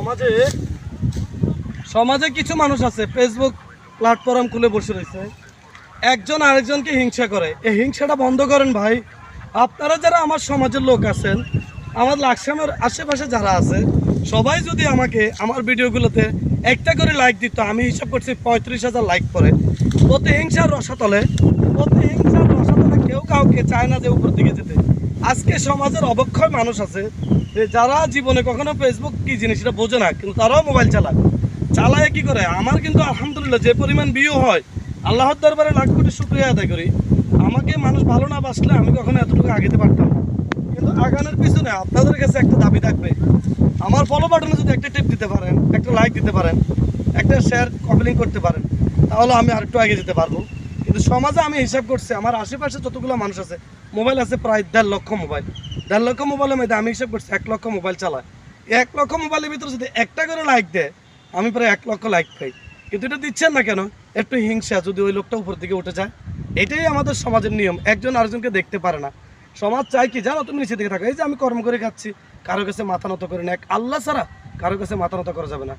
সমাজে সমাজে কিছু মানুষ আছে ফেসবুক প্ল্যাটফর্ম খুলে বসে রয়েছে, একজন আরেকজনকে হিংসা করে। এই হিংসাটা বন্ধ করেন ভাই। আপনারা যারা আমার সমাজের লোক আছেন, আমার লাকসামের আশেপাশে যারা আছে, সবাই যদি আমাকে আমার ভিডিওগুলোতে একটা করে লাইক দিত, আমি হিসাব করছি 35,000 লাইক করে। প্রতিহিংসার রসাতলে কেউ কাউকে চায় না যে উপর দিকে যেতে। আজকে সমাজের অবক্ষয় মানুষ আছে যে যারা জীবনে কখনো ফেসবুক কি জিনিস এটা বোঝে না, কিন্তু তারাও মোবাইল চালায় কি করে। আমার কিন্তু আলহামদুলিল্লাহ যে পরিমাণ ভিউ হয়, আল্লাহর দরবারে লাখ কোটি শুকরিয়া আদায় করি। আমাকে মানুষ ভালো না বাসলে আমি কখনো এতটুকু আগাতে পারতাম না। কিন্তু আগানোর পিছনে আপনাদের কাছে একটা দাবি থাকবে, আমার ফলো বাটনে যদি একটা টিপ দিতে পারেন, একটা লাইক দিতে পারেন, একটা শেয়ার কমেন্ট করতে পারেন, তাহলে আমি আরেকটু আগে যেতে পারবো। কিন্তু সমাজে আমি হিসাব করছি আমার আশেপাশে যতগুলো মানুষ আছে, মোবাইল আছে প্রায় 1.5 লক্ষ মোবাইল। 1.5 লক্ষ মোবাইলের মধ্যে আমি হিসাব করছি 1 লক্ষ মোবাইল চালায়। 1 লক্ষ মোবাইলের ভিতরে যদি একটা করে লাইক দেয়, আমি প্রায় 1 লক্ষ লাইক পাই। কিন্তু এটা দিচ্ছেন না কেন? একটু হিংসা, যদি ওই লোকটা উপর দিকে উঠে যায়। এটাই আমাদের সমাজের নিয়ম, একজন আরেকজনকে দেখতে পারে না। সমাজ চাই কি জানো? তুমি নিচে দিকে থাকো। এই যে আমি কর্ম করে খাচ্ছি, কারো কাছে মাথা নত করে না। এক আল্লাহ ছাড়া কারো কাছে মাথা নত করা যাবে না।